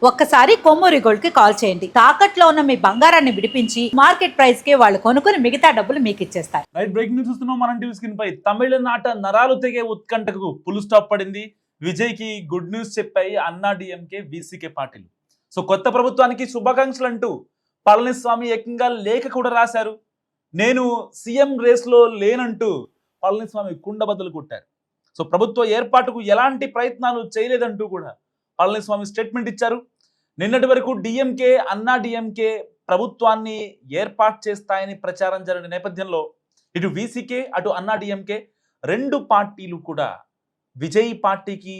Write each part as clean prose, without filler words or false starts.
ఒక్కసారి కొమ్మూరి గోల్డ్ కి కాల్ చేయండి. తాకట్లో ఉన్న మీ బంగారాన్ని విడిపించి మార్కెట్ ప్రైస్ కి వాళ్ళు కొనుక్కుని మిగతా డబ్బులు మీకు ఇచ్చేస్తారు. రైట్, బ్రేకింగ్ న్యూస్ చూస్తున్నాం మనం టీవీ స్క్రీన్ పై. తమిళనాట నరాలు తెగే ఉత్కంఠకు ఫుల్ స్టాప్ పడింది. విజయ్ కి గుడ్ న్యూస్ చెప్పాయి అన్నా డిఎంకే వీసీకే పార్టీలు. సో కొత్త ప్రభుత్వానికి శుభాకాంక్షలు అంటూ పళనిస్వామి ఏకంగా లేఖ కూడా రాశారు. నేను సీఎం రేస్ లో లేనంటూ పళనిస్వామి కుండబద్దలు కొట్టారు. సో ప్రభుత్వ ఏర్పాటుకు ఎలాంటి ప్రయత్నాలు చేయలేదంటూ కూడా పళనిస్వామి స్టేట్మెంట్ ఇచ్చారు. నిన్నటి వరకు డిఎంకే అన్నా డిఎంకే ప్రభుత్వాన్ని ఏర్పాటు చేస్తాయని ప్రచారం జరిగిన నేపథ్యంలో ఇటు వీసీకే అటు అన్నా డిఎంకే రెండు పార్టీలు కూడా విజయ్ పార్టీకి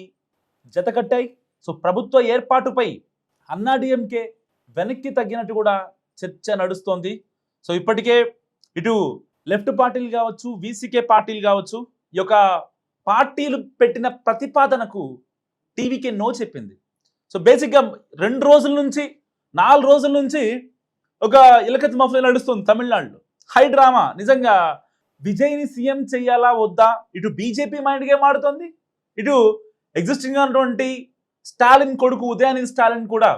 జతకట్టాయి. సో ప్రభుత్వ ఏర్పాటుపై అన్నా డిఎంకే వెనక్కి తగ్గినట్టు కూడా చర్చ నడుస్తోంది. సో ఇప్పటికే ఇటు లెఫ్ట్ పార్టీలు కావచ్చు, వీసీకే పార్టీలు కావచ్చు, ఈ యొక్క పార్టీలు పెట్టిన ప్రతిపాదనకు టీవీకే నో చెప్పింది. సో బేసిక్గా 2 రోజుల నుంచి 4 రోజుల నుంచి ఒక ఇలకత్ మఫ్లీ నడుస్తుంది తమిళనాడులో. High drama. నిజంగా విజయ్ని సీఎం చెయ్యాలా వద్దా, ఇటు బీజేపీ మైండ్ గేమ్ ఆడుతుంది, ఇటు ఎగ్జిస్టింగ్ ఉన్నటువంటి స్టాలిన్ కొడుకు ఉదయనిధి స్టాలిన్ కూడా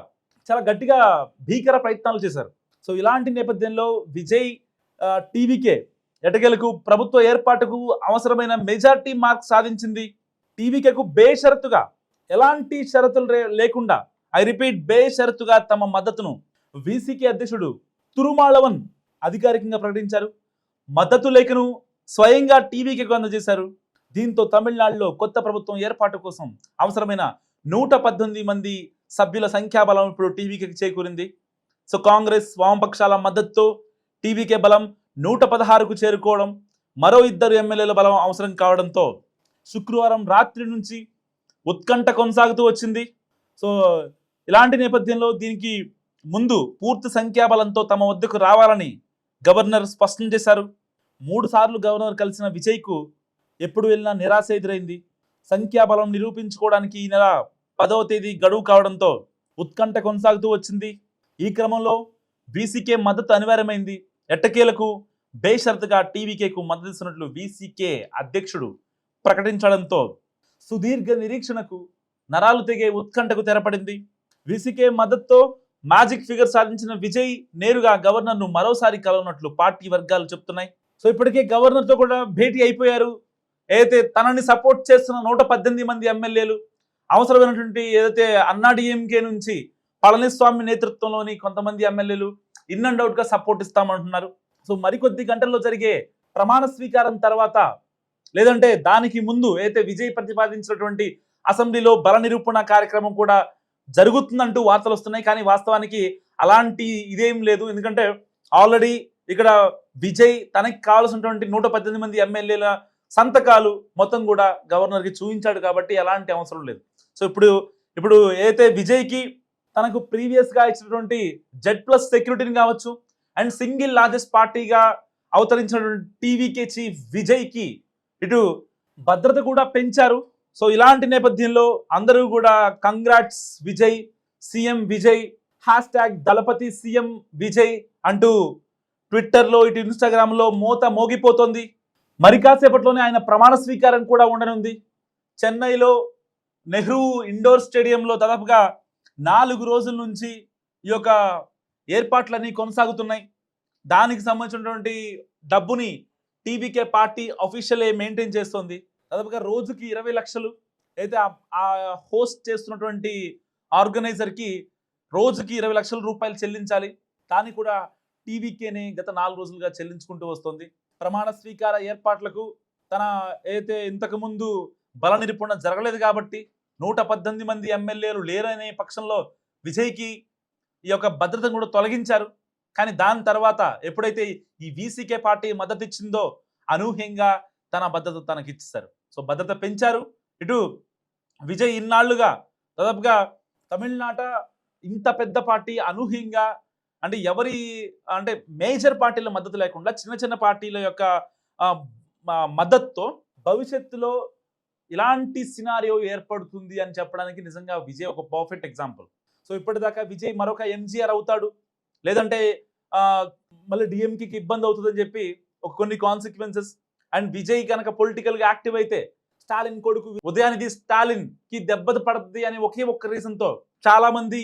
చాలా గట్టిగా భీకర ప్రయత్నాలు చేశారు. సో ఇలాంటి నేపథ్యంలో విజయ్ టీవీకే ఎటకెలకు ప్రభుత్వ ఏర్పాటుకు అవసరమైన మెజారిటీ మార్క్ సాధించింది. టీవీకేకు బేషరతుగా, ఎలాంటి షరతులు లేకుండా, ఐ రిపీట్, బేషరతుగా తమ మద్దతును వీసీకే అధ్యక్షుడు తిరుమాళవన్ అధికారికంగా ప్రకటించారు. మద్దతు లేఖను స్వయంగా టీవీకి అందజేశారు. దీంతో తమిళనాడులో కొత్త ప్రభుత్వం ఏర్పాటు కోసం అవసరమైన 118 మంది సభ్యుల సంఖ్యాబలం ఇప్పుడు టీవీకి చేకూరింది. సో కాంగ్రెస్ వామపక్షాల మద్దతుతో టీవీకే బలం 116కు చేరుకోవడం, మరో 2 ఎమ్మెల్యేల బలం అవసరం కావడంతో శుక్రవారం రాత్రి నుంచి ఉత్కంఠ కొనసాగుతూ వచ్చింది. సో ఇలాంటి నేపథ్యంలో దీనికి ముందు పూర్తి సంఖ్యాబలంతో తమ వద్దకు రావాలని గవర్నర్ స్పష్టం చేశారు. 3 సార్లు గవర్నర్ కలిసిన విజయ్కు ఎప్పుడు వెళ్ళినా నిరాశ ఎదురైంది. సంఖ్యాబలం నిరూపించుకోవడానికి ఈ నెల 10వ తేదీ గడువు కావడంతో ఉత్కంఠ కొనసాగుతూ వచ్చింది. ఈ క్రమంలో వీసీకే మద్దతు అనివార్యమైంది. ఎట్టకేలకు బేషరతుగా టీవీకేకు మద్దతిస్తున్నట్లు వీసీకే అధ్యక్షుడు ప్రకటించడంతో సుదీర్ఘ నిరీక్షణకు నరాలు తెగే ఉత్కంఠకు తెరపడింది. వీసీకే మద్దతుతో మ్యాజిక్ ఫిగర్ సాధించిన విజయ్ నేరుగా గవర్నర్ను మరోసారి కలవనట్లు పార్టీ వర్గాలు చెప్తున్నాయి. సో ఇప్పటికే గవర్నర్తో కూడా భేటీ అయిపోయారు. ఏదైతే తనని సపోర్ట్ చేస్తున్న 118 మంది ఎమ్మెల్యేలు, అవసరమైనటువంటి ఏదైతే అన్నా డిఎంకే నుంచి పళనిస్వామి నేతృత్వంలోని కొంతమంది ఎమ్మెల్యేలు ఇన్ అండ్ అవుట్గా సపోర్ట్ ఇస్తామంటున్నారు. సో మరికొద్ది గంటల్లో జరిగే ప్రమాణ స్వీకారం తర్వాత, లేదంటే దానికి ముందు అయితే విజయ్ ప్రతిపాదించినటువంటి అసెంబ్లీలో బల నిరూపణ కార్యక్రమం కూడా జరుగుతుందంటూ వార్తలు వస్తున్నాయి. కానీ వాస్తవానికి అలాంటి ఇదేం లేదు. ఎందుకంటే ఆల్రెడీ ఇక్కడ విజయ్ తనకి కావాల్సినటువంటి 118 మంది ఎమ్మెల్యేల సంతకాలు మొత్తం కూడా గవర్నర్కి చూపించాడు కాబట్టి ఎలాంటి అవసరం లేదు. సో ఇప్పుడు ఏదైతే విజయ్కి తనకు ప్రీవియస్గా ఇచ్చినటువంటి Z+ సెక్యూరిటీని కావచ్చు అండ్ సింగిల్ లార్జెస్ట్ పార్టీగా అవతరించినటువంటి టీవీకే చీఫ్ విజయ్కి ఇటు భద్రత కూడా పెంచారు. సో ఇలాంటి నేపథ్యంలో అందరూ కూడా కంగ్రాట్స్ విజయ్, సీఎం విజయ్, #దళపతి సీఎం విజయ్ అంటూ ట్విట్టర్లో ఇటు ఇన్స్టాగ్రామ్లో మోత మోగిపోతోంది. మరి కాసేపట్లోనే ఆయన ప్రమాణ స్వీకారం కూడా ఉండనుంది. చెన్నైలో నెహ్రూ ఇండోర్ స్టేడియంలో దాదాపుగా 4 రోజుల నుంచి ఈ యొక్క ఏర్పాట్లన్నీ కొనసాగుతున్నాయి. దానికి సంబంధించినటువంటి డబ్బుని టీవీకే పార్టీ అఫీషియలే మెయింటైన్ చేస్తుంది. దాదాపుగా రోజుకి 20 లక్షలు అయితే ఆ హోస్ట్ చేస్తున్నటువంటి ఆర్గనైజర్కి రోజుకి 20 లక్షల రూపాయలు చెల్లించాలి. దాన్ని కూడా టీవీకేనే గత 4 రోజులుగా చెల్లించుకుంటూ వస్తుంది. ప్రమాణ స్వీకార ఏర్పాట్లకు తన ఏదైతే ఇంతకుముందు బల నిరూపణ జరగలేదు కాబట్టి 118 మంది ఎమ్మెల్యేలు లేరనే పక్షంలో విజయ్కి ఈ యొక్క భద్రతను కూడా తొలగించారు. కానీ దాని తర్వాత ఎప్పుడైతే ఈ వీసీకే పార్టీ మద్దతు ఇచ్చిందో అనూహ్యంగా తన భద్రత తనకి ఇచ్చేశారు. సో భద్రత పెంచారు. ఇటు విజయ్ ఇన్నాళ్లుగా దాదాపుగా తమిళనాట ఇంత పెద్ద పార్టీ అనూహ్యంగా అంటే మేజర్ పార్టీల మద్దతు లేకుండా చిన్న చిన్న పార్టీల యొక్క మద్దతుతో భవిష్యత్తులో ఇలాంటి సినారియో ఏర్పడుతుంది అని చెప్పడానికి నిజంగా విజయ్ ఒక పర్ఫెక్ట్ ఎగ్జాంపుల్. సో ఇప్పటిదాకా విజయ్ మరొక ఎంజీఆర్ అవుతాడు, లేదంటే మళ్ళీ డిఎంకేకి ఇబ్బంది అవుతుందని చెప్పి కొన్ని కాన్సిక్వెన్సెస్, అండ్ విజయ్ కనుక పొలిటికల్గా యాక్టివ్ అయితే స్టాలిన్ కొడుకు ఉదయనిధి స్టాలిన్ కి దెబ్బ పడుతుంది అని ఒకే ఒక్క రీజన్తో చాలా మంది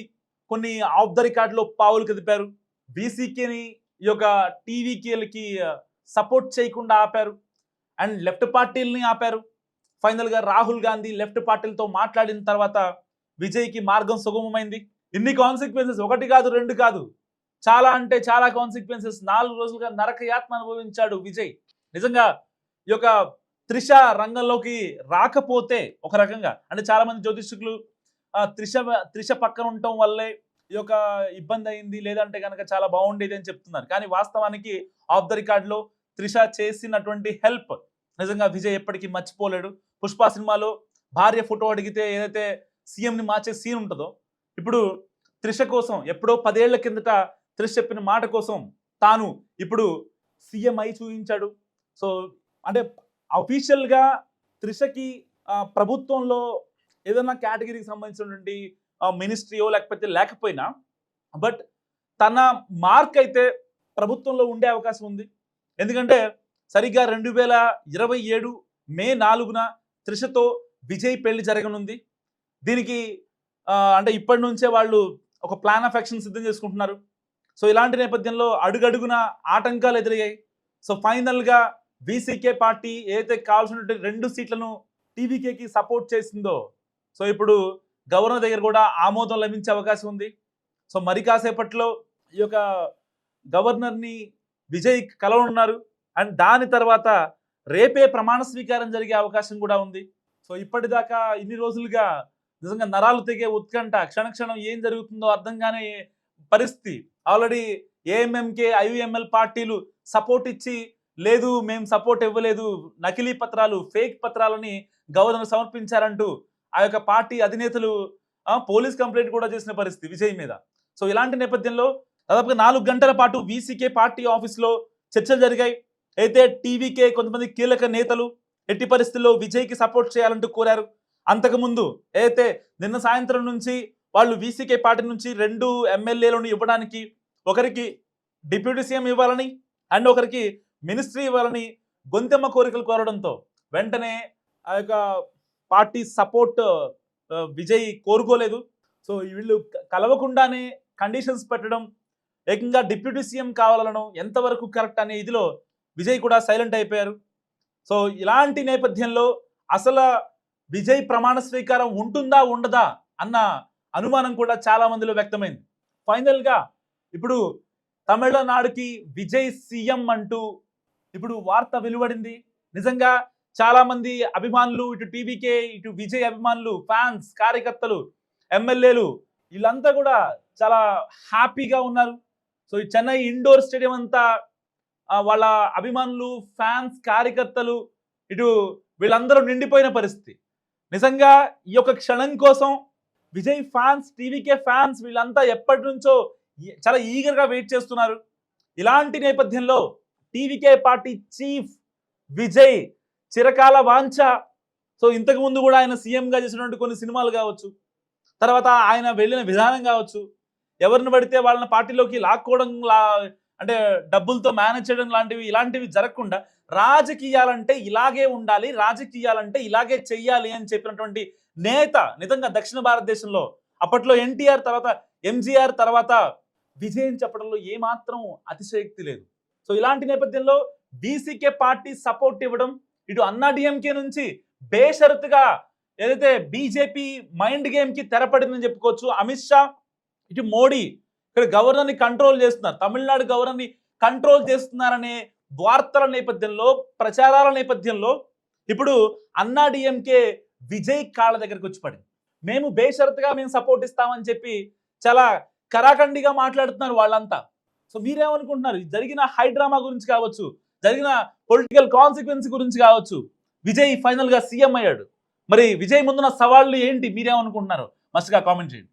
కొన్ని ఆఫ్ ద రికార్డులో పావులు కదిపారు. బీసీకేని ఈ యొక్క టీవీకేలకి సపోర్ట్ చేయకుండా ఆపారు. అండ్ లెఫ్ట్ పార్టీలని ఆపారు. ఫైనల్గా రాహుల్ గాంధీ లెఫ్ట్ పార్టీలతో మాట్లాడిన తర్వాత విజయ్కి మార్గం సుగమమైంది. ఇన్ని కాన్సిక్వెన్సెస్, ఒకటి కాదు రెండు కాదు, చాలా అంటే చాలా కాన్సిక్వెన్సెస్. 4 రోజులుగా నరకయాత్న అనుభవించాడు విజయ్. నిజంగా ఈ యొక్క త్రిష రంగంలోకి రాకపోతే ఒక రకంగా, అంటే చాలా మంది జ్యోతిష్కులు త్రిష పక్కన ఉండటం వల్లే ఈ యొక్క ఇబ్బంది అయింది, లేదంటే కనుక చాలా బాగుండేది అని చెప్తున్నారు. కానీ వాస్తవానికి ఆఫ్ ద రికార్డ్లో త్రిష చేసినటువంటి హెల్ప్ నిజంగా విజయ్ ఎప్పటికీ మర్చిపోలేడు. పుష్ప సినిమాలో భార్య ఫోటో అడిగితే ఏదైతే సీఎంని మార్చే సీన్ ఉంటుందో, ఇప్పుడు త్రిష కోసం ఎప్పుడో 10 ఏళ్ల కిందట త్రిష చెప్పిన మాట కోసం తాను ఇప్పుడు సీఎం అయి చూపించాడు. సో అంటే అఫీషియల్గా త్రిషకి ప్రభుత్వంలో ఏదైనా కేటగిరీకి సంబంధించినటువంటి మినిస్ట్రీయో లేకపోయినా, బట్ తన మార్క్ అయితే ప్రభుత్వంలో ఉండే అవకాశం ఉంది. ఎందుకంటే సరిగ్గా 2027 మే 4న త్రిషతో విజయ్ పెళ్లి జరగనుంది. దీనికి అంటే ఇప్పటి నుంచే వాళ్ళు ఒక ప్లాన్ ఆఫ్ యాక్షన్ సిద్ధం చేసుకుంటున్నారు. సో ఇలాంటి నేపథ్యంలో అడుగడుగున ఆటంకాలు ఎదురయ్యాయి. సో ఫైనల్గా వీసీకే పార్టీ ఏదైతే కావాల్సినటువంటి 2 సీట్లను టీవీకేకి సపోర్ట్ చేసిందో, సో ఇప్పుడు గవర్నర్ దగ్గర కూడా ఆమోదం లభించే అవకాశం ఉంది. సో మరి కాసేపట్లో ఈ యొక్క గవర్నర్ని విజయ్ కలవనున్నారు. అండ్ దాని తర్వాత రేపే ప్రమాణ స్వీకారం జరిగే అవకాశం కూడా ఉంది. సో ఇప్పటిదాకా ఇన్ని రోజులుగా నిజంగా నరాలు తెగే ఉత్కంఠ, క్షణక్షణం ఏం జరుగుతుందో అర్థం కాని పరిస్థితి. ఆల్రెడీ ఏఎంఎంకే ఐయుఎంఎల్ పార్టీలు సపోర్ట్ ఇచ్చి, లేదు మేము సపోర్ట్ ఇవ్వలేదు, నకిలీ పత్రాలు ఫేక్ పత్రాలని గవర్నర్ సమర్పించారంటూ ఆ యొక్క పార్టీ అధినేతలు పోలీస్ కంప్లైంట్ కూడా చేసిన పరిస్థితి విజయ్ మీద. సో ఇలాంటి నేపథ్యంలో దాదాపుగా 4 గంటల పాటు వీసీకే పార్టీ ఆఫీస్లో చర్చలు జరిగాయి. అయితే టీవీకే కొంతమంది కీలక నేతలు ఎట్టి పరిస్థితుల్లో విజయ్కి సపోర్ట్ చేయాలంటూ కోరారు. అంతకుముందు అయితే నిన్న సాయంత్రం నుంచి వాళ్ళు వీసీకే పార్టీ నుంచి 2 ఎమ్మెల్యేలను ఇవ్వడానికి, ఒకరికి డిప్యూటీ సీఎం ఇవ్వాలని అండ్ ఒకరికి మినిస్ట్రీ ఇవ్వాలని గొంతెమ్మ కోరికలు కోరడంతో వెంటనే ఆ యొక్క పార్టీ సపోర్ట్ విజయ్ కోరుకోలేదు. సో వీళ్ళు కలవకుండానే కండిషన్స్ పెట్టడం, ఏకంగా డిప్యూటీ సీఎం కావాలనడం ఎంతవరకు కరెక్ట్ అనే ఇదిలో విజయ్ కూడా సైలెంట్ అయిపోయారు. సో ఇలాంటి నేపథ్యంలో అసలు విజయ్ ప్రమాణ స్వీకారం ఉంటుందా ఉండదా అన్న అనుమానం కూడా చాలా మందిలో వ్యక్తమైంది. ఫైనల్గా ఇప్పుడు తమిళనాడుకి విజయ్ సీఎం అంటూ ఇప్పుడు వార్త వెలువడింది. నిజంగా చాలా మంది అభిమానులు, ఇటు టీవీకే ఇటు విజయ్ అభిమానులు, ఫ్యాన్స్, కార్యకర్తలు, ఎమ్మెల్యేలు వీళ్ళంతా కూడా చాలా హ్యాపీగా ఉన్నారు. సో ఈ చెన్నై ఇండోర్ స్టేడియం అంతా వాళ్ళ అభిమానులు, ఫ్యాన్స్, కార్యకర్తలు ఇటు వీళ్ళందరూ నిండిపోయిన పరిస్థితి. నిజంగా ఈ యొక్క క్షణం కోసం విజయ్ ఫ్యాన్స్, టీవీకే ఫ్యాన్స్ వీళ్ళంతా ఎప్పటి నుంచో చాలా ఈగర్గా వెయిట్ చేస్తున్నారు. ఇలాంటి నేపథ్యంలో టీవీకే పార్టీ చీఫ్ విజయ్ చిరకాల వాంఛ, సో ఇంతకు ముందు కూడా ఆయన సీఎంగా చేసినటువంటి కొన్ని సినిమాలు కావచ్చు, తర్వాత ఆయన వెళ్ళిన విధానం కావచ్చు, ఎవరిని పడితే వాళ్ళని పార్టీలోకి లాక్కోవడం, అంటే డబ్బులతో మేనేజ్ చేయడం ఇలాంటివి జరగకుండా రాజకీయాలంటే ఇలాగే ఉండాలి, రాజకీయాలంటే ఇలాగే చెయ్యాలి అని చెప్పినటువంటి నేత నిజంగా దక్షిణ భారతదేశంలో అప్పట్లో ఎన్టీఆర్ తర్వాత ఎంజీఆర్ తర్వాత విజయ్ అని చెప్పడంలో ఏమాత్రం అతిశయోక్తి లేదు. సో ఇలాంటి నేపథ్యంలో బీసీకే పార్టీ సపోర్ట్ ఇవ్వడం, ఇటు అన్నా డిఎంకే నుంచి బేషరతుగా ఏదైతే బీజేపీ మైండ్ గేమ్ కి తెరపడిందని చెప్పుకోవచ్చు. అమిత్ షా, ఇటు మోడీ ఇక్కడ గవర్నర్ని కంట్రోల్ చేస్తున్నారు, తమిళనాడు గవర్నర్ని కంట్రోల్ చేస్తున్నారనే వార్తల నేపథ్యంలో, ప్రచారాల నేపథ్యంలో ఇప్పుడు అన్నా డిఎంకే విజయ్ కాళ్ళ దగ్గరకు వచ్చి పడింది. మేము బేషరతుగా మేము సపోర్ట్ ఇస్తామని చెప్పి చాలా కరాఖండిగా మాట్లాడుతున్నారు వాళ్ళంతా. సో మీరేమనుకుంటున్నారు? జరిగిన హైడ్రామా గురించి కావచ్చు, జరిగిన పొలిటికల్ కాన్సిక్వెన్స్ గురించి కావచ్చు, విజయ్ ఫైనల్ గా సీఎం అయ్యాడు. మరి విజయ్ ముందున్న సవాళ్ళు ఏంటి, మీరేమనుకుంటున్నారు? మస్తుగా కామెంట్ చేయండి.